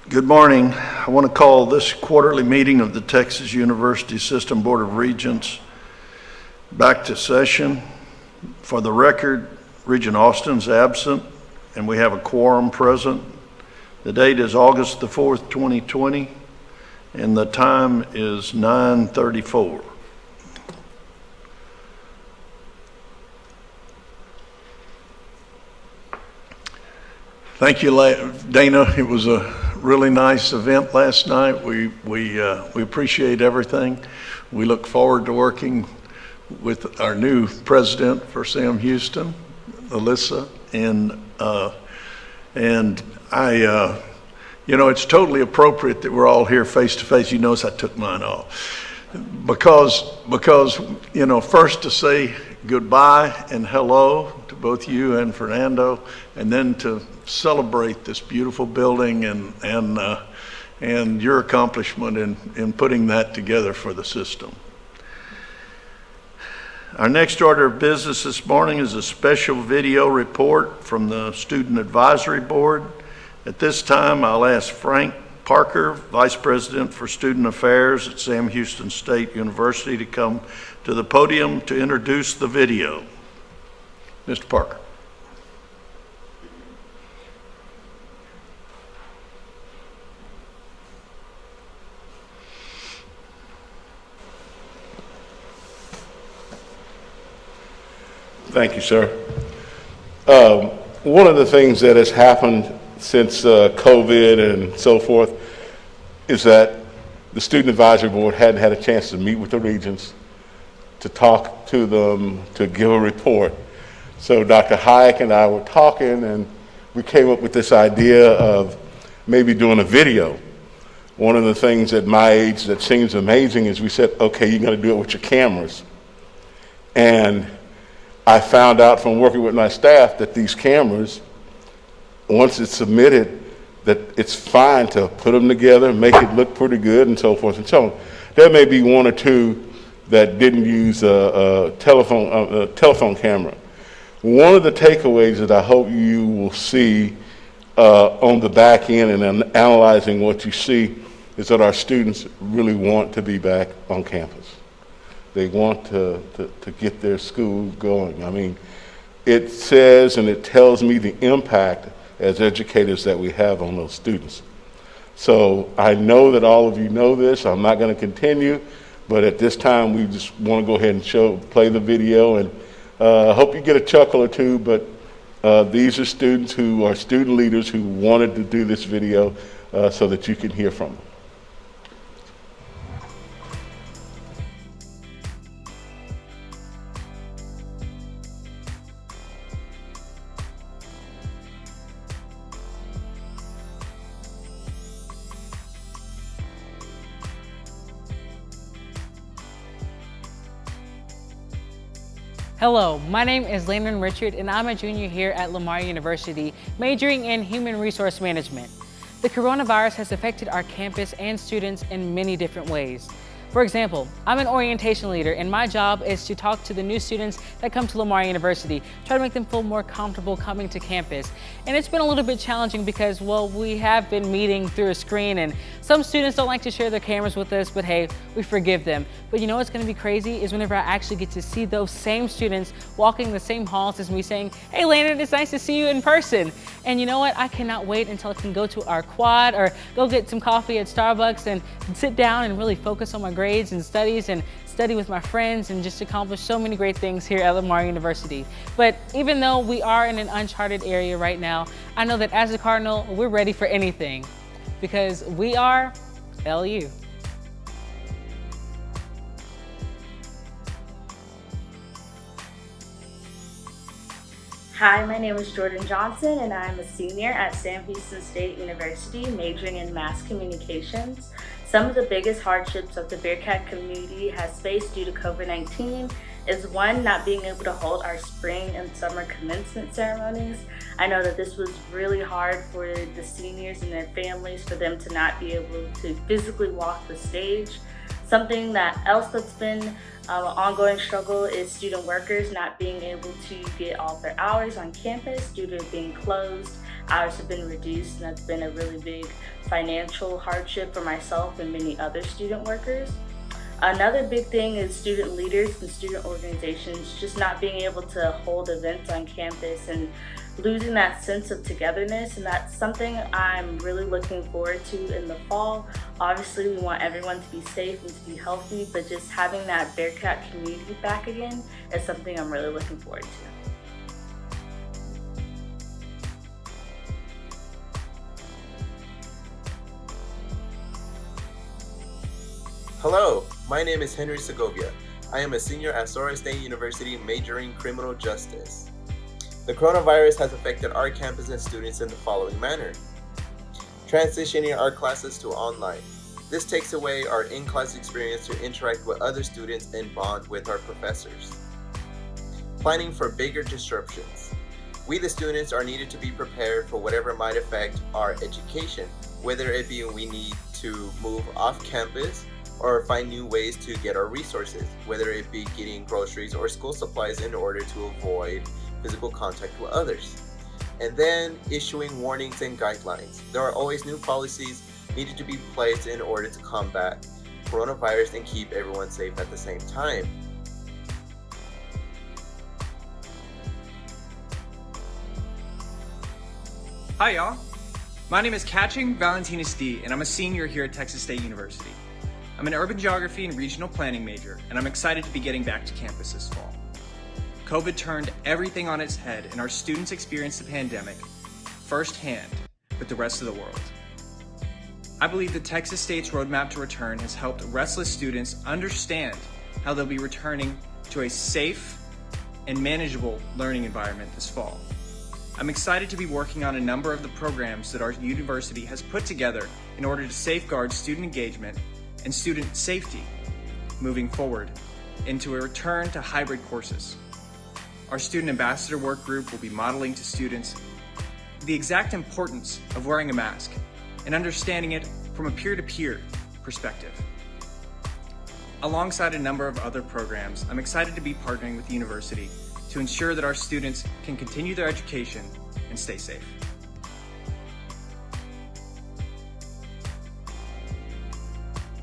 Good morning. I want to call this quarterly meeting of the Texas University System Board of Regents back to session. For the record, Regent Austin's absent and we have a quorum present. The date is August the 4th, 2020, and the time is 9:34. Thank you, Dana. It was a really nice event last night. We appreciate everything. We look forward to working with our new president for Sam Houston, Alyssa, and I, it's totally appropriate that we're all here face to face. You notice I took mine off because first to say goodbye and hello to both you and Fernando, and then to celebrate this beautiful building and your accomplishment in putting that together for the system. Our next order of business this morning is a special video report from the Student Advisory Board. At this time, I'll ask Frank Parker, Vice President for Student Affairs at Sam Houston State University, to come to the podium to introduce the video. Mr. Parker. Thank you, sir. One of the things that has happened since COVID and so forth is that the Student Advisory Board hadn't had a chance to meet with the regents, to talk to them, to give a report. So Dr. Hayek and I were talking, and we came up with this idea of maybe doing a video. One of the things at my age that seems amazing is we said, okay, you're gonna do it with your cameras. And I found out from working with my staff that these cameras, once it's submitted, that it's fine to put them together, make it look pretty good, and so forth and so on. There may be one or two that didn't use a telephone camera. One of the takeaways that I hope you will see on the back end and analyzing what you see is that our students really want to be back on campus. They want to get their school going. I mean, it says and it tells me the impact as educators that we have on those students. So I know that all of you know this. I'm not going to continue, but at this time we just want to go ahead and play the video, and I hope you get a chuckle or two, but these are students who are student leaders who wanted to do this video so that you can hear from them. Hello, my name is Landon Richard and I'm a junior here at LAMAR University, majoring in Human Resource Management. The coronavirus has affected our campus and students in many different ways. For example, I'm an orientation leader and my job is to talk to the new students that come to LAMAR University, try to make them feel more comfortable coming to campus. And it's been a little bit challenging because, well, we have been meeting through a screen and some students don't like to share their cameras with us, but hey, we forgive them. But you know what's gonna be crazy is whenever I actually get to see those same students walking the same halls as me saying, hey Landon, it's nice to see you in person. And you know what, I cannot wait until I can go to our quad or go get some coffee at Starbucks and sit down and really focus on my grades and studies and study with my friends and just accomplish so many great things here at LAMAR University. But even though we are in an uncharted area right now, I know that as a Cardinal, we're ready for anything because we are LU. Hi, my name is Jordan Johnson and I'm a senior at Sam Houston State University, majoring in mass communications. Some of the biggest hardships that the Bearcat community has faced due to COVID-19 is one, not being able to hold our spring and summer commencement ceremonies. I know that this was really hard for the seniors and their families for them to not be able to physically walk the stage. Something else that's been an ongoing struggle is student workers not being able to get all of their hours on campus due to being closed. hours have been reduced, and that's been a really big financial hardship for myself and many other student workers. Another big thing is student leaders and student organizations just not being able to hold events on campus and losing that sense of togetherness, and that's something I'm really looking forward to in the fall. Obviously, we want everyone to be safe and to be healthy, but just having that Bearcat community back again is something I'm really looking forward to. Hello, my name is Henry Segovia. I am a senior at Sora State University majoring criminal justice. The coronavirus has affected our campus and students in the following manner. Transitioning our classes to online. This takes away our in-class experience to interact with other students and bond with our professors. Planning for bigger disruptions. We the students are needed to be prepared for whatever might affect our education, whether it be we need to move off campus or find new ways to get our resources, whether it be getting groceries or school supplies in order to avoid physical contact with others. And then issuing warnings and guidelines. There are always new policies needed to be placed in order to combat coronavirus and keep everyone safe at the same time. Hi y'all, my name is Catching Valentinus D, and I'm a senior here at Texas State University. I'm an urban geography and regional planning major, and I'm excited to be getting back to campus this fall. COVID turned everything on its head, and our students experienced the pandemic firsthand with the rest of the world. I believe that Texas State's roadmap to return has helped restless students understand how they'll be returning to a safe and manageable learning environment this fall. I'm excited to be working on a number of the programs that our university has put together in order to safeguard student engagement and student safety moving forward into a return to hybrid courses. Our student ambassador work group will be modeling to students the exact importance of wearing a mask and understanding it from a peer-to-peer perspective. Alongside a number of other programs, I'm excited to be partnering with the university to ensure that our students can continue their education and stay safe.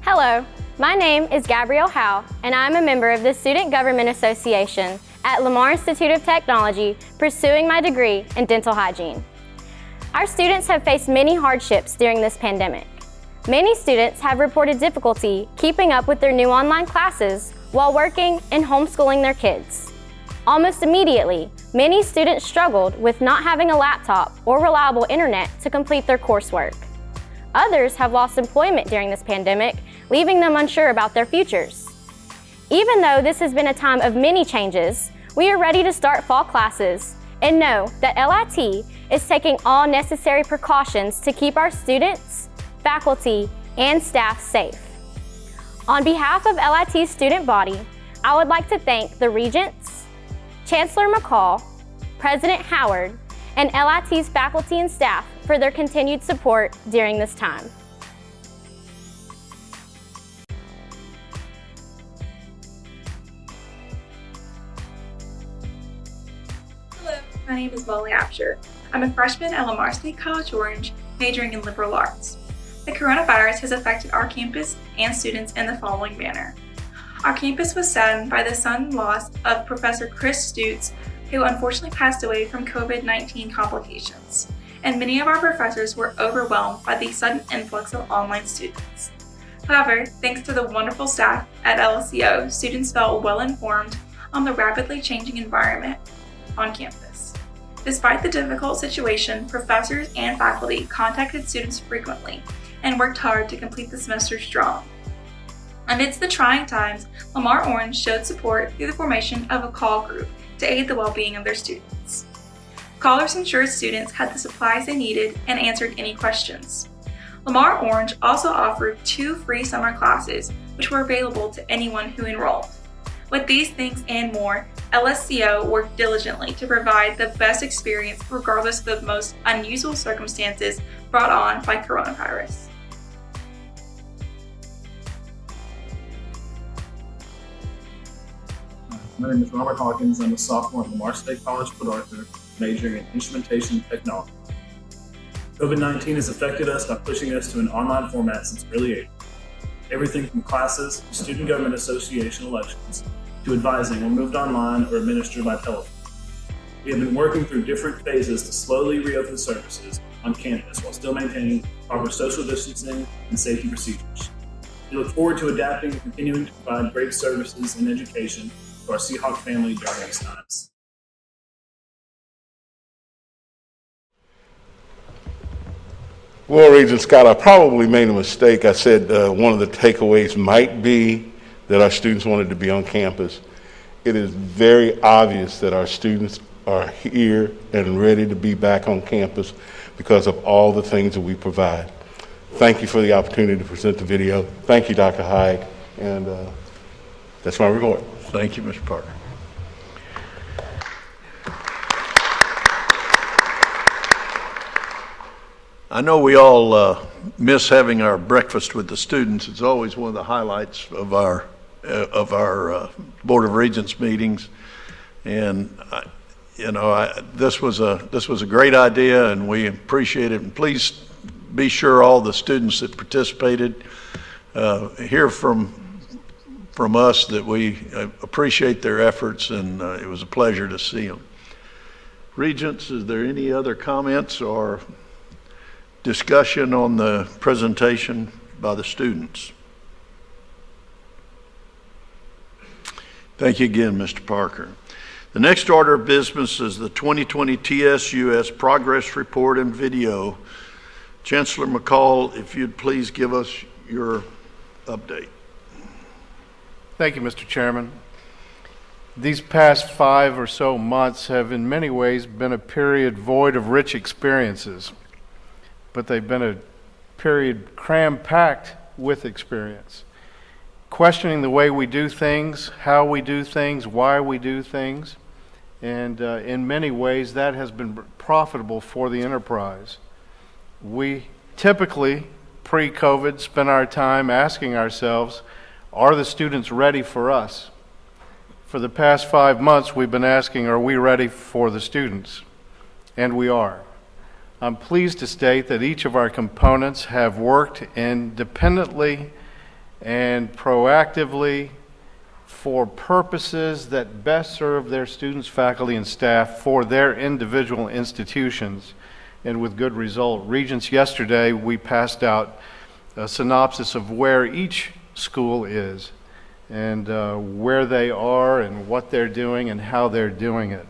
Hello, my name is Gabrielle Howe, and I'm a member of the Student Government Association at LAMAR Institute of Technology, pursuing my degree in dental hygiene. Our students have faced many hardships during this pandemic. Many students have reported difficulty keeping up with their new online classes while working and homeschooling their kids. Almost immediately, many students struggled with not having a laptop or reliable internet to complete their coursework. Others have lost employment during this pandemic, leaving them unsure about their futures. Even though this has been a time of many changes, we are ready to start fall classes and know that LIT is taking all necessary precautions to keep our students, faculty, and staff safe. On behalf of LIT's student body, I would like to thank the Regents, Chancellor McCall, President Howard, and LIT's faculty and staff for their continued support during this time. Hello, my name is Molly Apsher. I'm a freshman at Lamar State College Orange, majoring in liberal arts. The coronavirus has affected our campus and students in the following manner. Our campus was saddened by the sudden loss of Professor Chris Stutes, who unfortunately passed away from COVID-19 complications, and many of our professors were overwhelmed by the sudden influx of online students. However, thanks to the wonderful staff at LSCO, students felt well informed on the rapidly changing environment on campus. Despite the difficult situation, professors and faculty contacted students frequently and worked hard to complete the semester strong. Amidst the trying times, Lamar Orange showed support through the formation of a call group to aid the well-being of their students. Callers ensured students had the supplies they needed and answered any questions. Lamar Orange also offered 2 free summer classes, which were available to anyone who enrolled. With these things and more, LSCO worked diligently to provide the best experience regardless of the most unusual circumstances brought on by coronavirus. My name is Robert Hawkins. I'm a sophomore at Lamar State College, Port Arthur, majoring in instrumentation technology. COVID-19 has affected us by pushing us to an online format since early April. Everything from classes to student government association elections to advising were moved online or administered by telephone. We have been working through different phases to slowly reopen services on campus while still maintaining proper social distancing and safety procedures. We look forward to adapting and continuing to provide great services and education to our Seahawk family during these times. Well, Regent Scott, I probably made a mistake. I said one of the takeaways might be that our students wanted to be on campus. It is very obvious that our students are here and ready to be back on campus because of all the things that we provide. Thank you for the opportunity to present the video. Thank you, Dr. Hayek, and that's my report. Thank you, Mr. Parker. I know we all miss having our breakfast with the students. It's always one of the highlights of our Board of Regents meetings, and this was a great idea, and we appreciate it. And please be sure all the students that participated hear from us that we appreciate their efforts, and it was a pleasure to see them. Regents, is there any other comments or discussion on the presentation by the students? Thank you again, Mr. Parker. The next order of business is the 2020 TSUS Progress Report and Video. Chancellor McCall, if you'd please give us your update. Thank you, Mr. Chairman. These past 5 or so months have in many ways been a period void of rich experiences, but they've been a period cram-packed with experience. Questioning the way we do things, how we do things, why we do things, and in many ways that has been profitable for the enterprise. We typically, pre-COVID, spend our time asking ourselves, are the students ready for us? For the past 5 months, we've been asking, are we ready for the students? And we are. I'm pleased to state that each of our components have worked independently and proactively for purposes that best serve their students, faculty, and staff for their individual institutions, and with good result. Regents, yesterday we passed out a synopsis of where each school is and where they are and what they're doing and how they're doing it.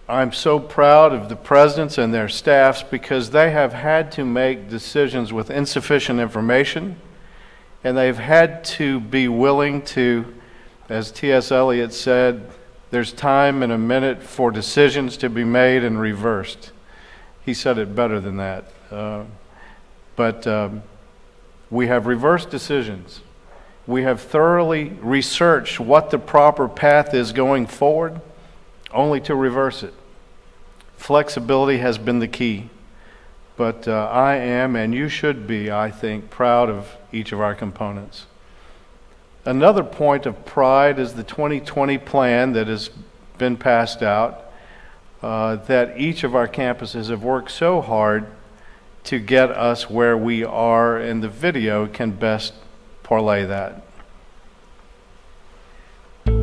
I'm so proud of the presidents and their staffs because they have had to make decisions with insufficient information, and they've had to be willing to, as T.S. Eliot said, there's time and a minute for decisions to be made and reversed. He said it better than that. But we have reversed decisions. We have thoroughly researched what the proper path is going forward, only to reverse it. Flexibility has been the key, but I am, and you should be, I think, proud of each of our components. Another point of pride is the 2020 plan that has been passed out, that each of our campuses have worked so hard to get us where we are, and the video can best parlay that.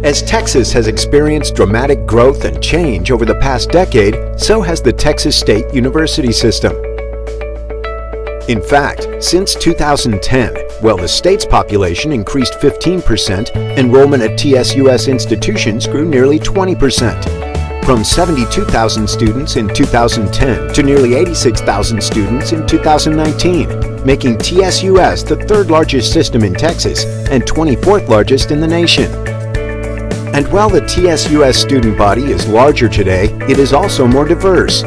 As Texas has experienced dramatic growth and change over the past decade, so has the Texas State University system. In fact, since 2010, while the state's population increased 15%, enrollment at TSUS institutions grew nearly 20%, from 72,000 students in 2010 to nearly 86,000 students in 2019, making TSUS the 3rd largest system in Texas and 24th largest in the nation. And while the TSUS student body is larger today, it is also more diverse.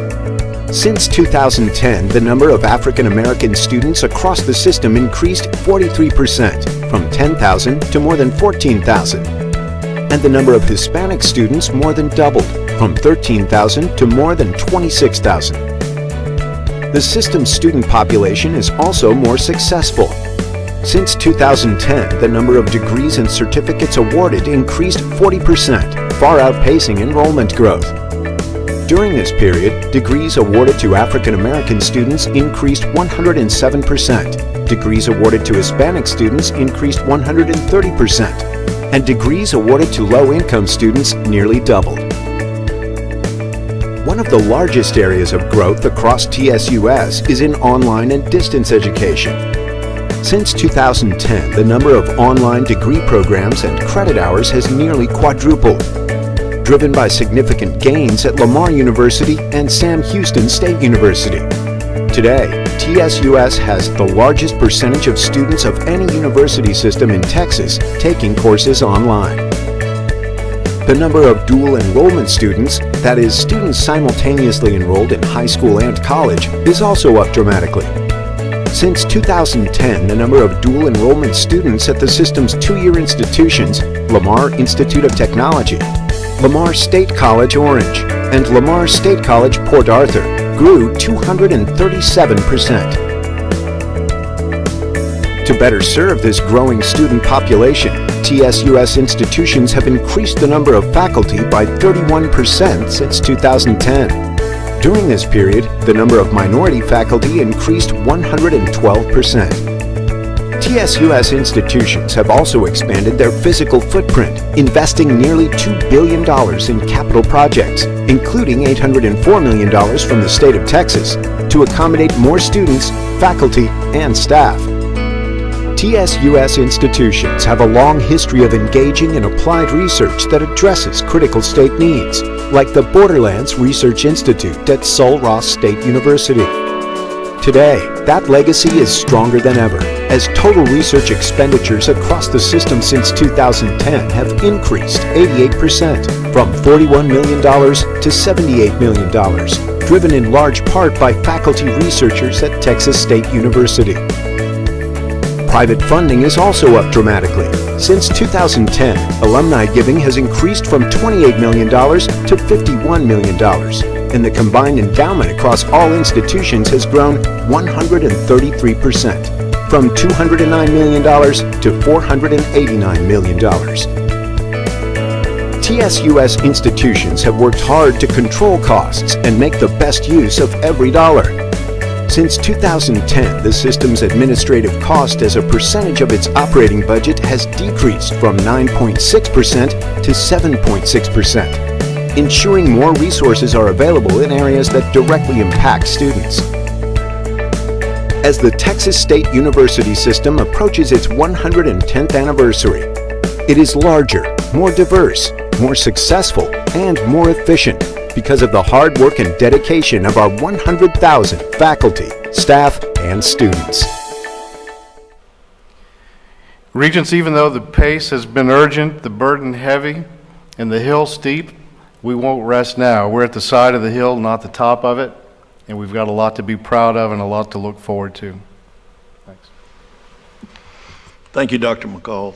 Since 2010, the number of African American students across the system increased 43%, from 10,000 to more than 14,000. And the number of Hispanic students more than doubled, from 13,000 to more than 26,000. The system's student population is also more successful. Since 2010, the number of degrees and certificates awarded increased 40%, far outpacing enrollment growth. During this period, degrees awarded to African American students increased 107%, degrees awarded to Hispanic students increased 130%, and degrees awarded to low-income students nearly doubled. One of the largest areas of growth across TSUS is in online and distance education. Since 2010, the number of online degree programs and credit hours has nearly quadrupled, driven by significant gains at Lamar University and Sam Houston State University. Today, TSUS has the largest percentage of students of any university system in Texas taking courses online. The number of dual enrollment students, that is, students simultaneously enrolled in high school and college, is also up dramatically. Since 2010, the number of dual enrollment students at the system's two-year institutions, Lamar Institute of Technology, Lamar State College Orange, and Lamar State College Port Arthur, grew 237%. To better serve this growing student population, TSUS institutions have increased the number of faculty by 31% since 2010. During this period, the number of minority faculty increased 112%. TSUS institutions have also expanded their physical footprint, investing nearly $2 billion in capital projects, including $804 million from the state of Texas, to accommodate more students, faculty, and staff. TSUS institutions have a long history of engaging in applied research that addresses critical state needs, like the Borderlands Research Institute at Sul Ross State University. Today, that legacy is stronger than ever, as total research expenditures across the system since 2010 have increased 88%, from $41 million to $78 million, driven in large part by faculty researchers at Texas State University. Private funding is also up dramatically. Since 2010, alumni giving has increased from $28 million to $51 million, and the combined endowment across all institutions has grown 133%, from $209 million to $489 million. TSUS institutions have worked hard to control costs and make the best use of every dollar. Since 2010, the system's administrative cost as a percentage of its operating budget has decreased from 9.6% to 7.6%, ensuring more resources are available in areas that directly impact students. As the Texas State University system approaches its 110th anniversary, it is larger, more diverse, more successful, and more efficient because of the hard work and dedication of our 100,000 faculty, staff, and students. Regents, even though the pace has been urgent, the burden heavy, and the hill steep, we won't rest now. We're at the side of the hill, not the top of it, and we've got a lot to be proud of and a lot to look forward to. Thanks. Thank you, Dr. McCall.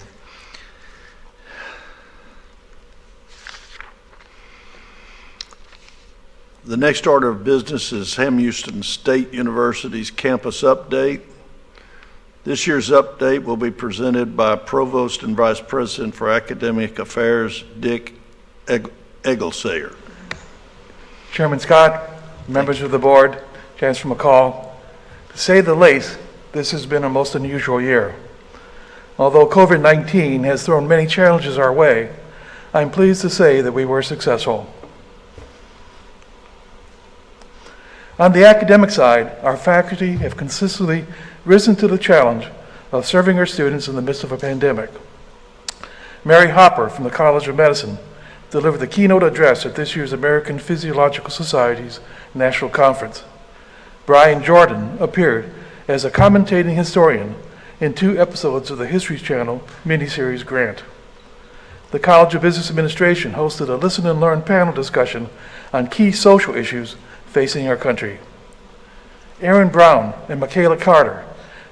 The next order of business is Sam Houston State University's campus update. This year's update will be presented by Provost and Vice President for Academic Affairs, Dick Egelsayer. Chairman Scott, members of the board, Chancellor McCall, to say the least, this has been a most unusual year. Although COVID-19 has thrown many challenges our way, I'm pleased to say that we were successful. On the academic side, our faculty have consistently risen to the challenge of serving our students in the midst of a pandemic. Mary Hopper from the College of Medicine delivered the keynote address at this year's American Physiological Society's National Conference. Brian Jordan appeared as a commentating historian in 2 episodes of the History Channel miniseries Grant. The College of Business Administration hosted a listen and learn panel discussion on key social issues facing our country. Aaron Brown and Michaela Carter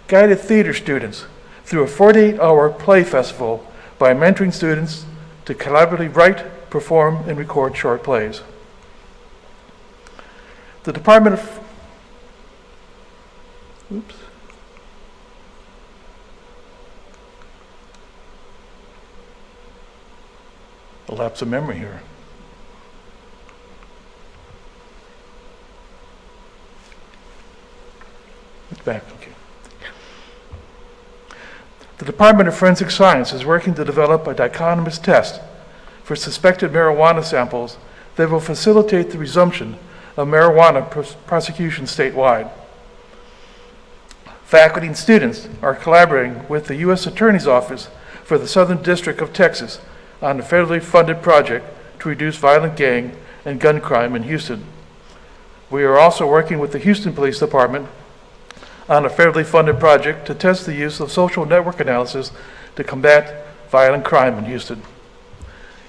guided theater students through a 48-hour play festival by mentoring students to collaboratively write, perform, and record short plays. The Department of a lapse of memory here. Look back, okay. The Department of Forensic Science is working to develop a dichotomous test for suspected marijuana samples that will facilitate the resumption of marijuana prosecution statewide. Faculty and students are collaborating with the U.S. Attorney's Office for the Southern District of Texas on a federally funded project to reduce violent gang and gun crime in Houston. We are also working with the Houston Police Department on a federally funded project to test the use of social network analysis to combat violent crime in Houston.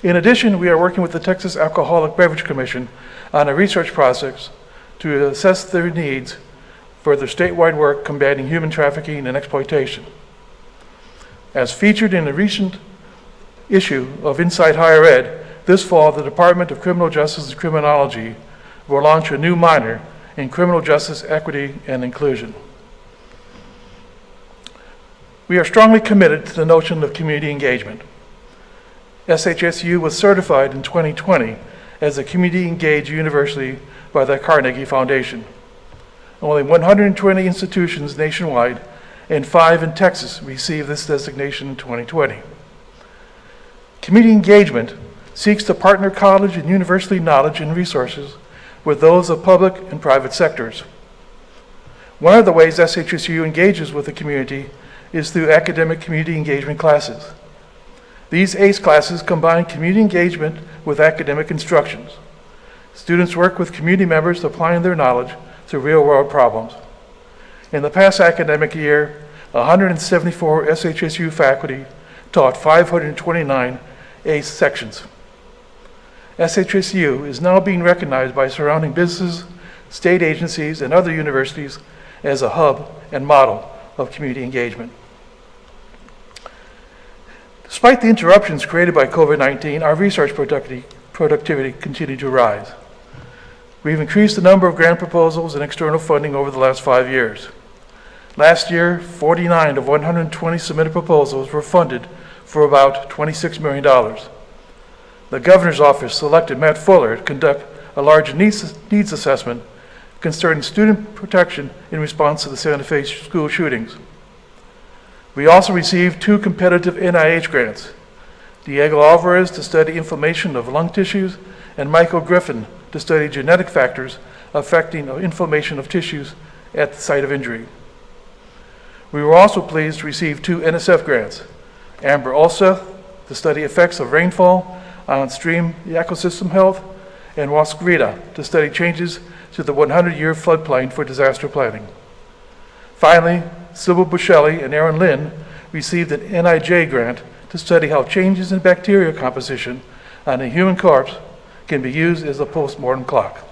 In addition, we are working with the Texas Alcoholic Beverage Commission on a research process to assess their needs for their statewide work combating human trafficking and exploitation. As featured in a recent issue of Inside Higher Ed, this fall the Department of Criminal Justice and Criminology will launch a new minor in criminal justice, equity, and inclusion. We are strongly committed to the notion of community engagement. SHSU was certified in 2020 as a community engaged university by the Carnegie Foundation. Only 120 institutions nationwide and 5 in Texas received this designation in 2020. Community engagement seeks to partner college and university knowledge and resources with those of public and private sectors. One of the ways SHSU engages with the community is through academic community engagement classes. These ACE classes combine community engagement with academic instructions. Students work with community members applying their knowledge to real-world problems. In the past academic year, 174 SHSU faculty taught 529 ACE sections. SHSU is now being recognized by surrounding businesses, state agencies, and other universities as a hub and model of community engagement. Despite the interruptions created by COVID-19, our research productivity continued to rise. We've increased the number of grant proposals and external funding over the last 5 years. Last year, 49 of 120 submitted proposals were funded for about $26 million. The governor's office selected Matt Fuller to conduct a large needs assessment concerning student protection in response to the Santa Fe school shootings. We also received 2 competitive NIH grants, Diego Alvarez to study inflammation of lung tissues and Michael Griffin to study genetic factors affecting inflammation of tissues at the site of injury. We were also pleased to receive 2 NSF grants, Amber Ulsa to study effects of rainfall on stream ecosystem health, and Waskrita to study changes to the 100-year floodplain for disaster planning. Finally, Sybil Buscelli and Aaron Lynn received an NIJ grant to study how changes in bacteria composition on a human corpse can be used as a post-mortem clock.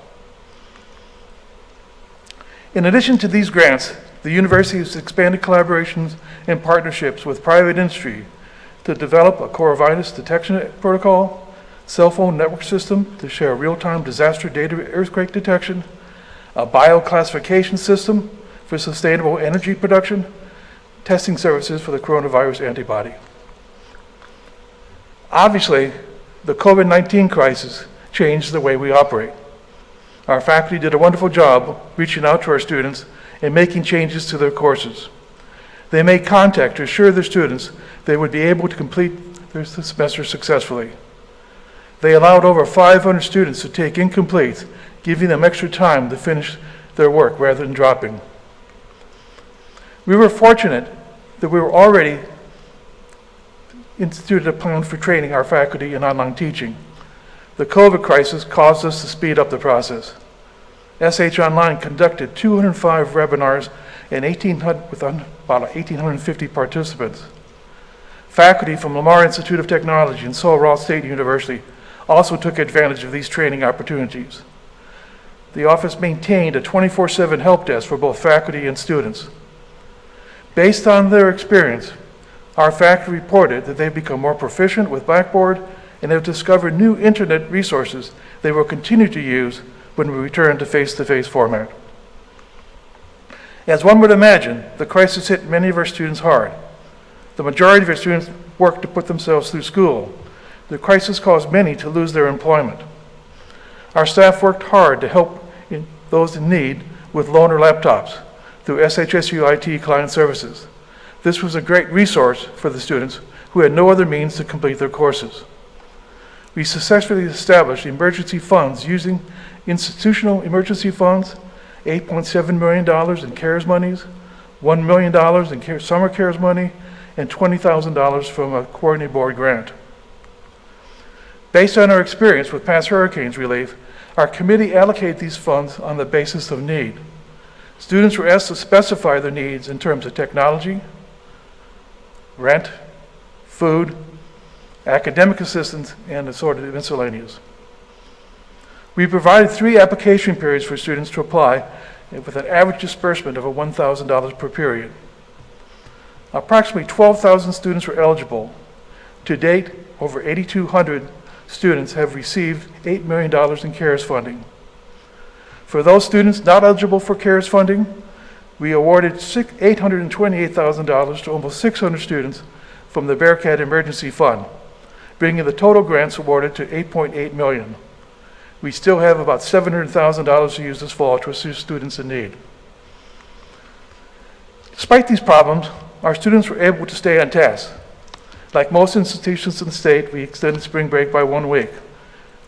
In addition to these grants, the university has expanded collaborations and partnerships with private industry to develop a coronavirus detection protocol, cell phone network system to share real-time disaster data earthquake detection, a bioclassification system for sustainable energy production, testing services for the coronavirus antibody. Obviously, the COVID-19 crisis changed the way we operate. Our faculty did a wonderful job reaching out to our students and making changes to their courses. They made contact to assure their students they would be able to complete their semester successfully. They allowed over 500 students to take incomplete, giving them extra time to finish their work rather than dropping. We were fortunate that we were already instituted a plan for training our faculty in online teaching. The COVID crisis caused us to speed up the process. SH Online conducted 205 webinars and with about 1,850 participants. Faculty from LAMAR Institute of Technology and Sul Ross State University also took advantage of these training opportunities. The office maintained a 24/7 help desk for both faculty and students. Based on their experience, our faculty reported that they've become more proficient with Blackboard and have discovered new internet resources they will continue to use when we return to face-to-face format. As one would imagine, the crisis hit many of our students hard. The majority of our students worked to put themselves through school. The crisis caused many to lose their employment. Our staff worked hard to help those in need with loaner laptops. through SHSU IT Client Services. This was a great resource for the students who had no other means to complete their courses. We successfully established emergency funds using institutional emergency funds, $8.7 million in CARES monies, $1 million in summer CARES money, and $20,000 from a coordinated board grant. Based on our experience with past hurricanes relief, our committee allocated these funds on the basis of need. Students were asked to specify their needs in terms of technology, rent, food, academic assistance, and assorted miscellaneous. We provided 3 application periods for students to apply with an average disbursement of $1,000 per period. Approximately 12,000 students were eligible. To date, over 8,200 students have received $8 million in CARES funding. For those students not eligible for CARES funding, we awarded $828,000 to almost 600 students from the Bearcat Emergency Fund, bringing the total grants awarded to $8.8 million. We still have about $700,000 to use this fall to assist students in need. Despite these problems, our students were able to stay on task. Like most institutions in the state, we extended spring break by 1 week.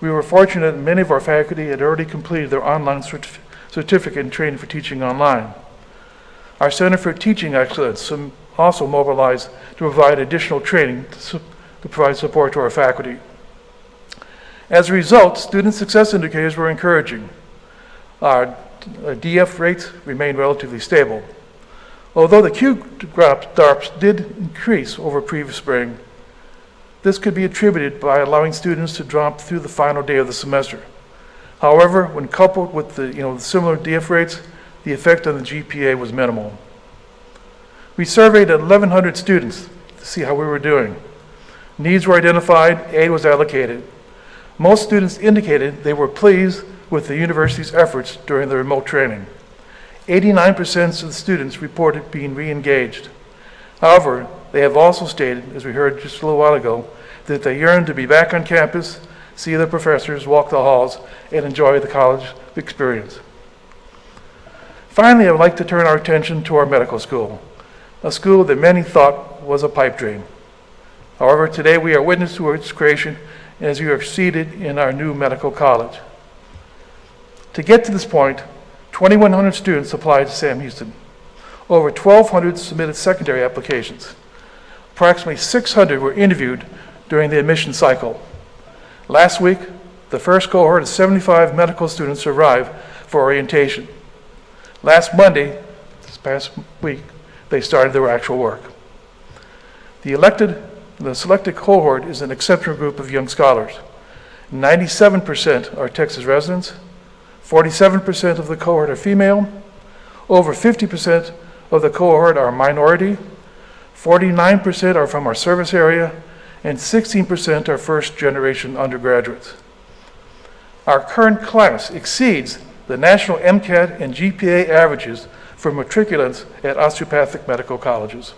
We were fortunate that many of our faculty had already completed their online certificate in training for teaching online. Our Center for Teaching Excellence also mobilized to provide additional training to provide support to our faculty. As a result, student success indicators were encouraging. Our DF rates remained relatively stable. Although the Q drops did increase over previous spring, this could be attributed by allowing students to drop through the final day of the semester. However, when coupled with the similar DF rates, the effect on the GPA was minimal. We surveyed 1,100 students to see how we were doing. Needs were identified, aid was allocated. Most students indicated they were pleased with the university's efforts during the remote training. 89% of the students reported being re-engaged. However, they have also stated, as we heard just a little while ago, that they yearn to be back on campus, see their professors, walk the halls, and enjoy the college experience. Finally, I would like to turn our attention to our medical school, a school that many thought was a pipe dream. However, today we are witness to its creation as we are seated in our new medical college. To get to this point, 2,100 students applied to Sam Houston. Over 1,200 submitted secondary applications. Approximately 600 were interviewed during the admission cycle. Last week, the first cohort of 75 medical students arrived for orientation. Last Monday, this past week, they started their actual work. The selected cohort is an exceptional group of young scholars. 97% are Texas residents, 47% of the cohort are female, over 50% of the cohort are minority, 49% are from our service area, and 16% are first-generation undergraduates. Our current class exceeds the national MCAT and GPA averages for matriculants at osteopathic medical colleges.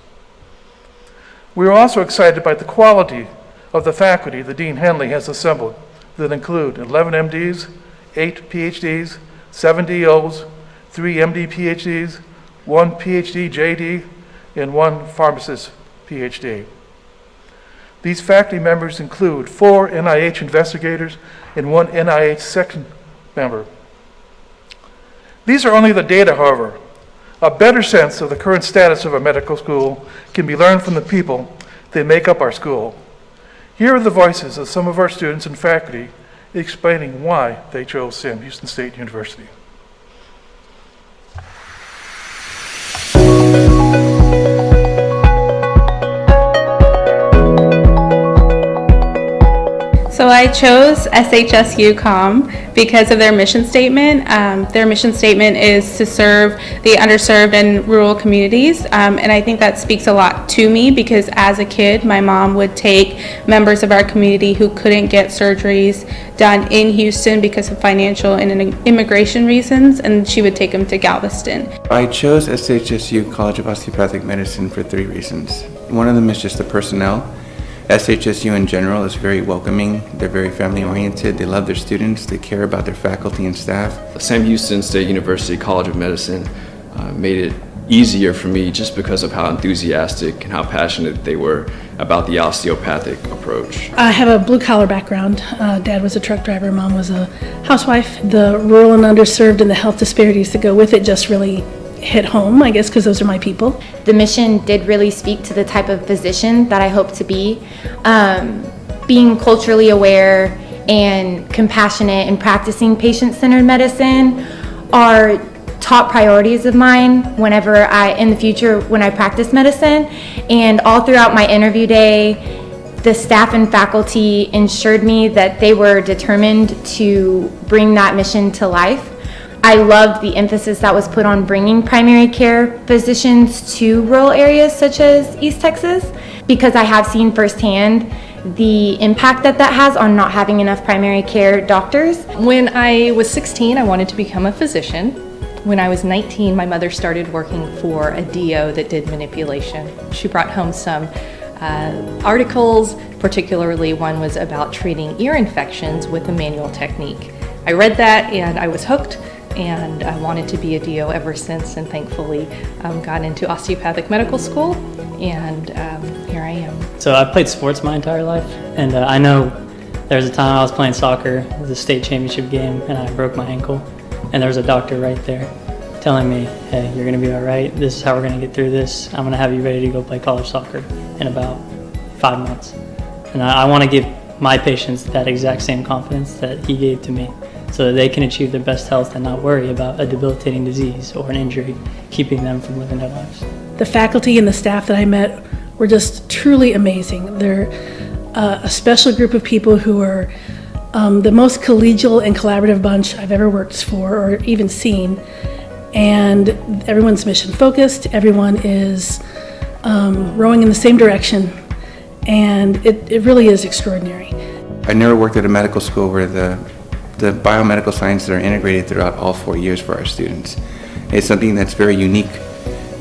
We are also excited by the quality of the faculty the Dean Henley has assembled that include 11 MDs, 8 PhDs, 7 DOs, 3 MD PhDs, 1 PhD JD, and 1 pharmacist PhD. These faculty members include 4 NIH investigators and 1 NIH section member. These are only the data, however. A better sense of the current status of our medical school can be learned from the people that make up our school. Here are the voices of some of our students and faculty explaining why they chose Sam Houston State University. So I chose SHSU COM because of their mission statement. Their mission statement is to serve the underserved and rural communities, and I think that speaks a lot to me because as a kid, my mom would take members of our community who couldn't get surgeries done in Houston because of financial and immigration reasons, and she would take them to Galveston. I chose SHSU College of Osteopathic Medicine for 3 reasons. One of them is just the personnel. SHSU in general is very welcoming. They're very family oriented. They love their students. They care about their faculty and staff. Sam Houston State University College of Medicine made it easier for me just because of how enthusiastic and how passionate they were about the osteopathic approach. I have a blue-collar background. Dad was a truck driver, Mom was a housewife. The rural and underserved and the health disparities that go with it just really hit home, I guess, because those are my people. The mission did really speak to the type of physician that I hope to be. Being culturally aware and compassionate and practicing patient-centered medicine are top priorities of mine in the future when I practice medicine. And all throughout my interview day, the staff and faculty ensured me that they were determined to bring that mission to life. I loved the emphasis that was put on bringing primary care physicians to rural areas such as East Texas, because I have seen firsthand the impact that has on not having enough primary care doctors. When I was 16, I wanted to become a physician. When I was 19, my mother started working for a DO that did manipulation. She brought home some articles, particularly one was about treating ear infections with a manual technique. I read that and I was hooked, and I wanted to be a DO ever since, and thankfully got into osteopathic medical school, and here I am. So I played sports my entire life, and I know there was a time I was playing soccer, it was a state championship game, and I broke my ankle. And there was a doctor right there telling me, hey, you're going to be all right. This is how we're going to get through this. I'm going to have you ready to go play college soccer in about 5 months. And I want to give my patients that exact same confidence that he gave to me so that they can achieve their best health and not worry about a debilitating disease or an injury keeping them from living their lives. The faculty and the staff that I met were just truly amazing. They're a special group of people who are the most collegial and collaborative bunch I've ever worked for or even seen. And everyone's mission focused, everyone is rowing in the same direction, and it really is extraordinary. I never worked at a medical school where the biomedical sciences are integrated throughout all 4 years for our students. It's something that's very unique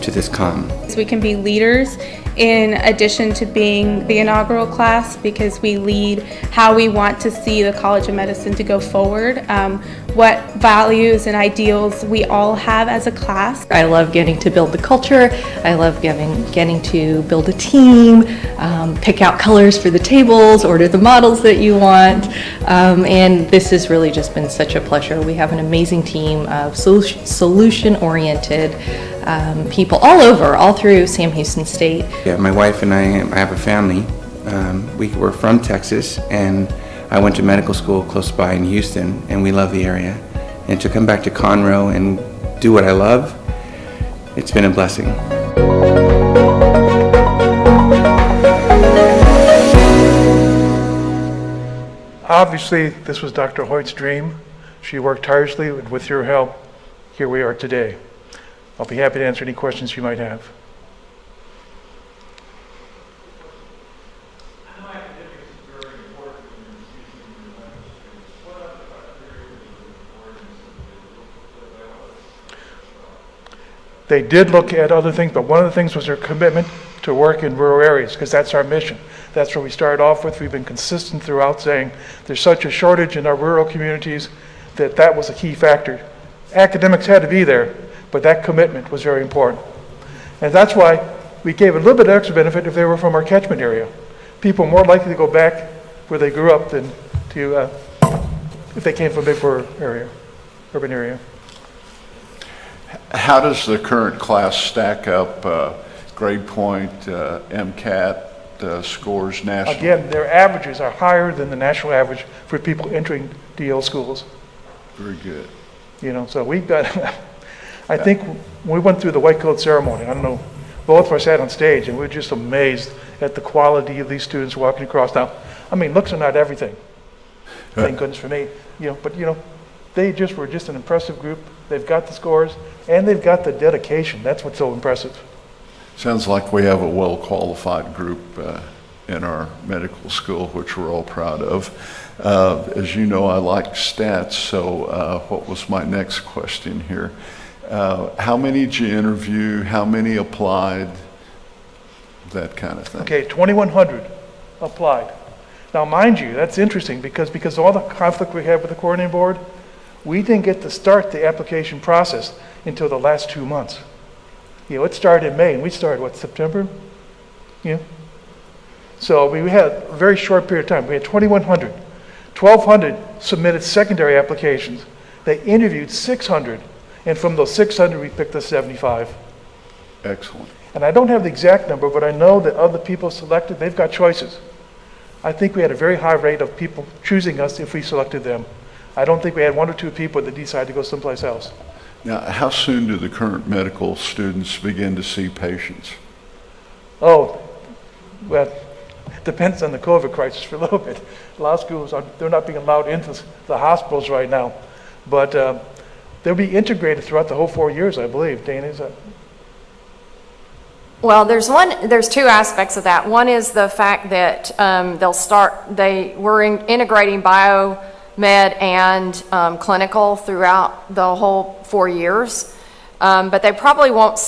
to this comm. We can be leaders in addition to being the inaugural class, because we lead how we want to see the College of Medicine to go forward, what values and ideals we all have as a class. I love getting to build the culture. I love getting to build a team, pick out colors for the tables, order the models that you want, and this has really just been such a pleasure. We have an amazing team of solution-oriented people all through Sam Houston State. Yeah, my wife and I have a family. We were from Texas, and I went to medical school close by in Houston, and we love the area. And to come back to Conroe and do what I love, it's been a blessing. Obviously, this was Dr. Hoyt's dream. She worked tirelessly, and with your help, here we are today. I'll be happy to answer any questions you might have. They did look at other things, but one of the things was their commitment to work in rural areas, because that's our mission. That's where we started off with. We've been consistent throughout saying there's such a shortage in our rural communities that was a key factor. Academics had to be there, but that commitment was very important. And that's why we gave a little bit of extra benefit if they were from our catchment area. People are more likely to go back where they grew up than to if they came from a big urban area. How does the current class stack up, grade point, MCAT scores nationally? Again, their averages are higher than the national average for people entering DL schools. Very good. You know, so we've got, I think when we went through the white coat ceremony, I don't know, both of us sat on stage and we were just amazed at the quality of these students walking across. Now, I mean, looks are not everything, thank goodness for me, but they just were just an impressive group. They've got the scores and they've got the dedication. That's what's so impressive. Sounds like we have a well-qualified group in our medical school, which we're all proud of. As you know, I like stats, so what was my next question here? How many did you interview? How many applied? That kind of thing. Okay, 2,100 applied. Now, mind you, that's interesting because of all the conflict we had with the coordinating board, we didn't get to start the application process until the last 2 months. It started in May, and we started, what, September? Yeah. So we had a very short period of time. We had 2,100. 1,200 submitted secondary applications. They interviewed 600, and from those 600, we picked the 75. Excellent. And I don't have the exact number, but I know that other people selected, they've got choices. I think we had a very high rate of people choosing us if we selected them. I don't think we had 1 or 2 people that decided to go someplace else. Now, how soon do the current medical students begin to see patients? Oh, well, it depends on the COVID crisis for a little bit. A lot of schools, they're not being allowed into the hospitals right now. But they'll be integrated throughout the whole 4 years, I believe. Dana, is that? Well, there's 2 aspects of that. One is the fact that we're integrating biomed and clinical throughout the whole 4 years. But they probably won't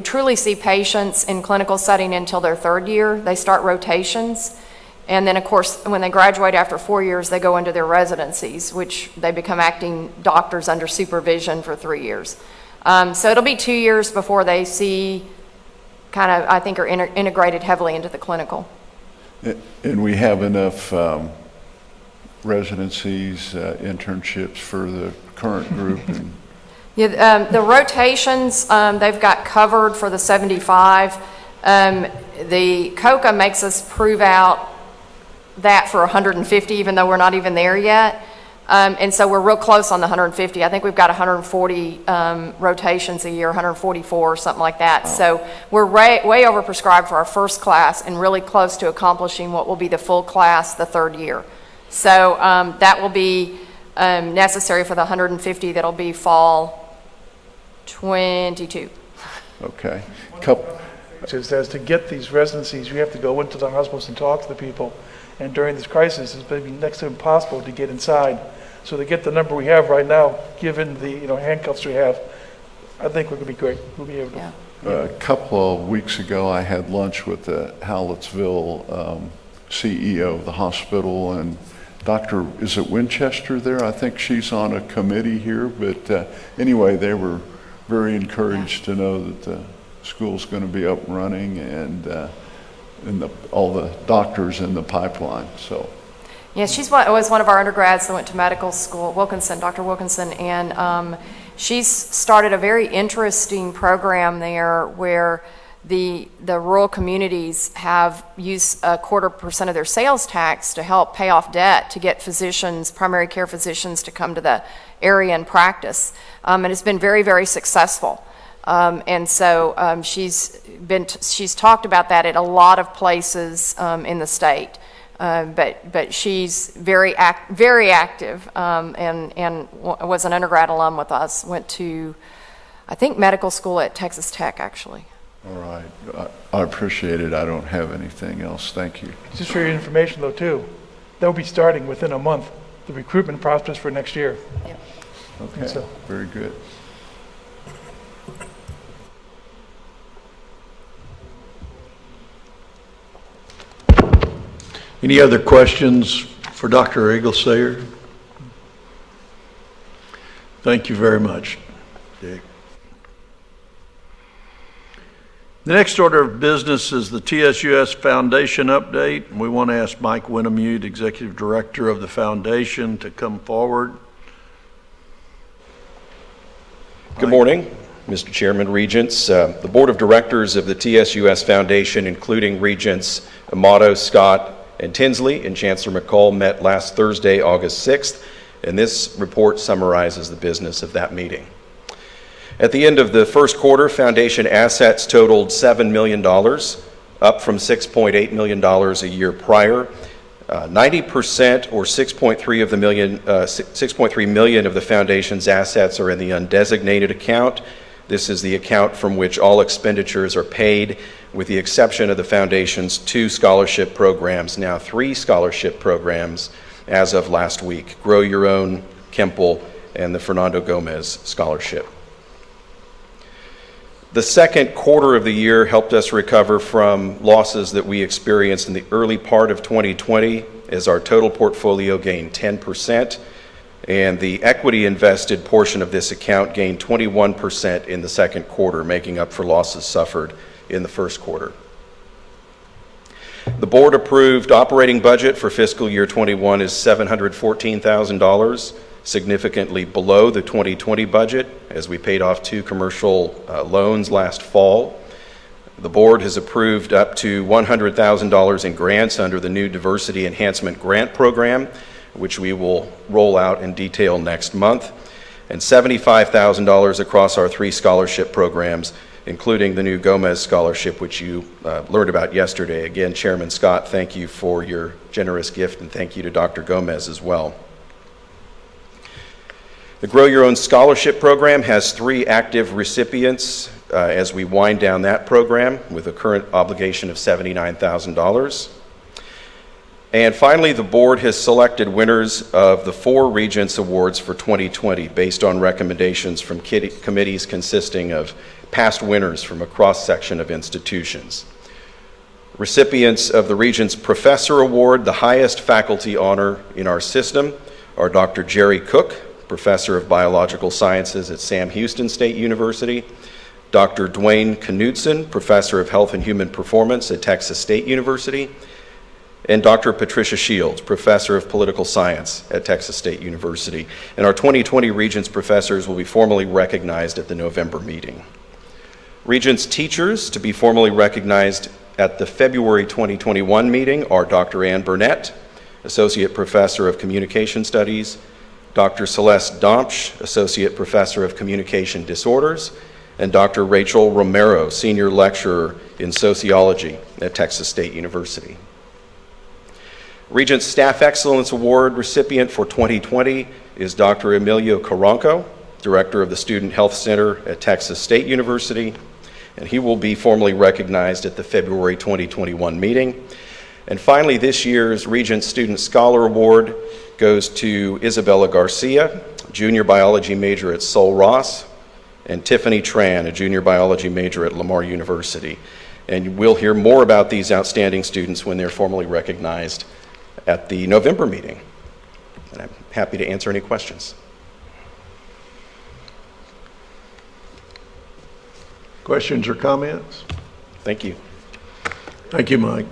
truly see patients in clinical setting until their 3rd year. They start rotations. And then, of course, when they graduate after 4 years, they go into their residencies, which they become acting doctors under supervision for 3 years. So it'll be 2 years before they see I think are integrated heavily into the clinical. And we have enough residencies, internships for the current group? Yeah, the rotations, they've got covered for the 75. The COCA makes us prove out that for 150, even though we're not even there yet. And so we're real close on the 150. I think we've got 140 rotations a year, 144, something like that. So we're way overprescribed for our first class and really close to accomplishing what will be the full class the 3rd year. So that will be necessary for the 150 that'll be fall 22. Okay. As to get these residencies, you have to go into the hospitals and talk to the people. And during this crisis, it's maybe next to impossible to get inside. So to get the number we have right now, given the handcuffs we have, I think we're going to be great. We'll be able to. A couple of weeks ago, I had lunch with the Hallettsville CEO of the hospital, and Dr. Is it Winchester there? I think she's on a committee here. But anyway, they were very encouraged to know that the school's going to be up and running, and all the doctors in the pipeline. So. Yeah, was one of our undergrads that went to medical school, Dr. Wilkinson, and she's started a very interesting program there where the rural communities have used 0.25% of their sales tax to help pay off debt to get primary care physicians to come to the area and practice. And it's been very, very successful. And so she's talked about that at a lot of places in the state. But she's very active and was an undergrad alum with us. Went to, I think, medical school at Texas Tech, actually. All right. I appreciate it. I don't have anything else. Thank you. Just for your information, though, too, they'll be starting within a month, the recruitment process for next year. Yep. Okay, so. Very good. Any other questions for Dr. Eaglesayer? Thank you very much, Dick. The next order of business is the TSUS Foundation update. We want to ask Mike Winnemute, Executive Director of the Foundation, to come forward. Good morning, Mr. Chairman, Regents. The Board of Directors of the TSUS Foundation, including Regents Amato, Scott, and Tinsley, and Chancellor McCall, met last Thursday, August 6th, and this report summarizes the business of that meeting. At the end of the first quarter, Foundation assets totaled $7 million, up from $6.8 million a year prior. 90% or $6.3 million of the Foundation's assets are in the undesignated account. This is the account from which all expenditures are paid, with the exception of the Foundation's 2 scholarship programs, now 3 scholarship programs as of last week: Grow Your Own, Kemple, and the Fernando Gomez Scholarship. The second quarter of the year helped us recover from losses that we experienced in the early part of 2020 as our total portfolio gained 10%. and the equity invested portion of this account gained 21% in the second quarter, making up for losses suffered in the first quarter. The board approved operating budget for fiscal year 21 is $714,000, significantly below the 2020 budget as we paid off 2 commercial loans last fall. The board has approved up to $100,000 in grants under the new Diversity Enhancement Grant Program, which we will roll out in detail next month, and $75,000 across our 3 scholarship programs, including the new Gomez Scholarship, which you learned about yesterday. Again, Chairman Scott, thank you for your generous gift, and thank you to Dr. Gomez as well. The Grow Your Own Scholarship Program has 3 active recipients as we wind down that program with a current obligation of $79,000. And finally, the board has selected winners of the 4 Regents Awards for 2020 based on recommendations from committees consisting of past winners from a cross-section of institutions. Recipients of the Regents Professor Award, the highest faculty honor in our system, are Dr. Jerry Cook, Professor of Biological Sciences at Sam Houston State University, Dr. Dwayne Knudsen, Professor of Health and Human Performance at Texas State University, and Dr. Patricia Shields, Professor of Political Science at Texas State University. And our 2020 Regents professors will be formally recognized at the November meeting. Regents teachers to be formally recognized at the February 2021 meeting are Dr. Ann Burnett, Associate Professor of Communication Studies, Dr. Celeste Dompsch, Associate Professor of Communication Disorders, and Dr. Rachel Romero, Senior Lecturer in Sociology at Texas State University. Regents Staff Excellence Award recipient for 2020 is Dr. Emilio Carranco, Director of the Student Health Center at Texas State University, and he will be formally recognized at the February 2021 meeting. And finally, this year's Regents Student Scholar Award goes to Isabella Garcia, Junior Biology major at Sul Ross, and Tiffany Tran, a Junior Biology major at LAMAR University. And we'll hear more about these outstanding students when they're formally recognized at the November meeting. And I'm happy to answer any questions. Questions or comments? Thank you. Thank you, Mike.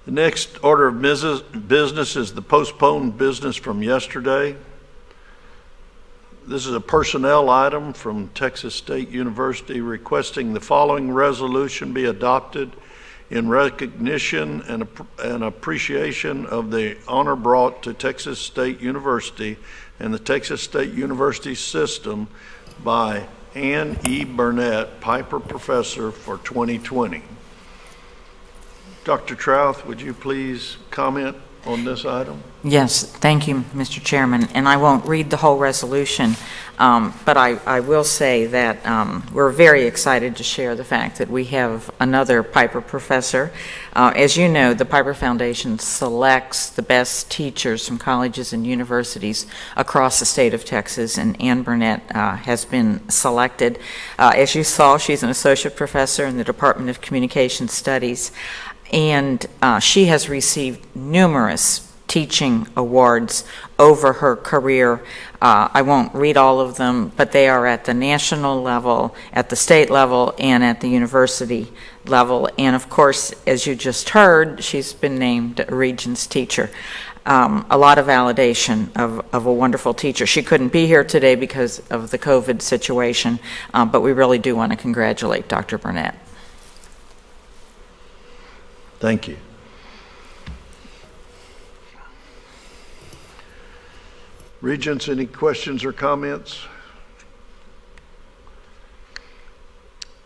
The next order of business is the postponed business from yesterday. This is a personnel item from Texas State University requesting the following resolution be adopted in recognition and appreciation of the honor brought to Texas State University and the Texas State University system by Ann E. Burnett, Piper Professor for 2020. Dr. Trouth, would you please comment on this item? Yes, thank you, Mr. Chairman. And I won't read the whole resolution, but I will say that we're very excited to share the fact that we have another Piper Professor. As you know, the Piper Foundation selects the best teachers from colleges and universities across the state of Texas, and Ann Burnett has been selected. As you saw, she's an associate professor in the Department of Communication Studies, and she has received numerous teaching awards over her career. I won't read all of them, but they are at the national level, at the state level, and at the university level. And of course, as you just heard, she's been named a Regents teacher. A lot of validation of a wonderful teacher. She couldn't be here today because of the COVID situation, but we really do want to congratulate Dr. Burnett. Thank you. Regents, any questions or comments?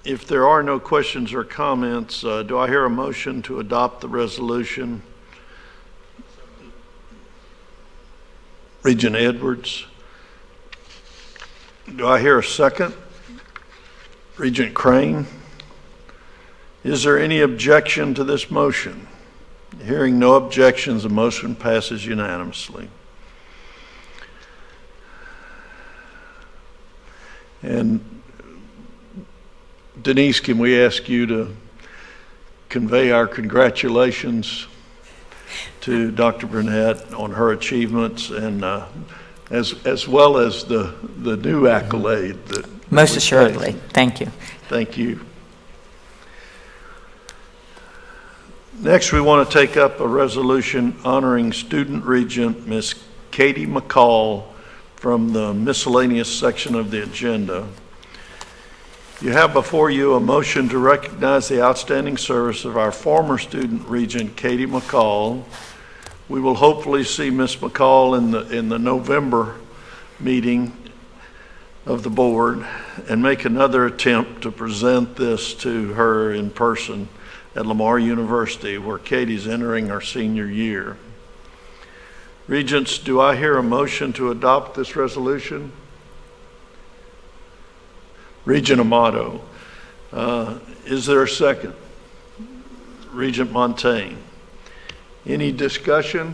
If there are no questions or comments, do I hear a motion to adopt the resolution? Regent Edwards. Do I hear a second? Regent Crane. Is there any objection to this motion? Hearing no objections, the motion passes unanimously. And Denise, can we ask you to convey our congratulations to Dr. Burnett on her achievements and as well as the new accolade that Most we assuredly. faced. Thank you. Thank you. Next, we want to take up a resolution honoring Student Regent Miss Katie McCall from the miscellaneous section of the agenda. You have before you a motion to recognize the outstanding service of our former Student Regent, Katie McCall. We will hopefully see Miss McCall in the November meeting of the board and make another attempt to present this to her in person at Lamar University, where Katie's entering her senior year. Regents, do I hear a motion to adopt this resolution? Regent Amato. Is there a second? Regent Montaigne. Any discussion?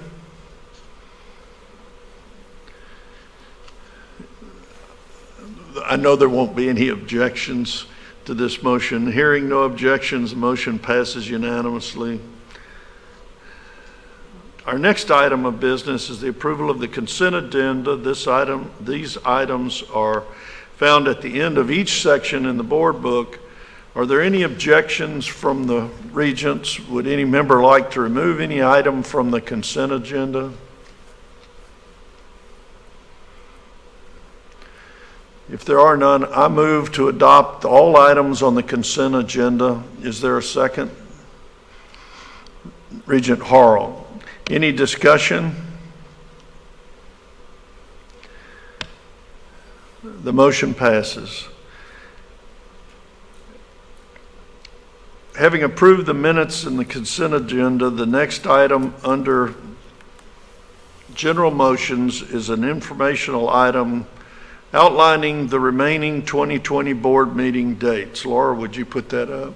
I know there won't be any objections to this motion. Hearing no objections, the motion passes unanimously. Our next item of business is the approval of the consent agenda. These items are found at the end of each section in the board book. Are there any objections from the regents? Would any member like to remove any item from the consent agenda? If there are none, I move to adopt all items on the consent agenda. Is there a second? Regent Harrell. Any discussion? The motion passes. Having approved the minutes in the consent agenda, the next item under general motions is an informational item outlining the remaining 2020 board meeting dates. Laura, would you put that up?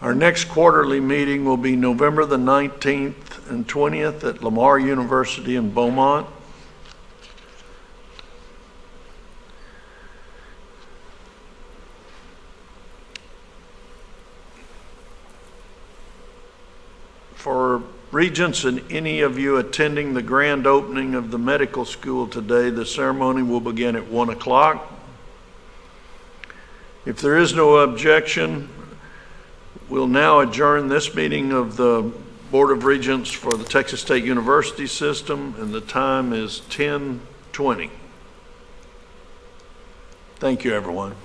Our next quarterly meeting will be November the 19th and 20th at Lamar University in Beaumont. For regents and any of you attending the grand opening of the medical school today, the ceremony will begin at 1 o'clock. If there is no objection, we'll now adjourn this meeting of the Board of Regents for the Texas State University System, and the time is 10:20. Thank you, everyone.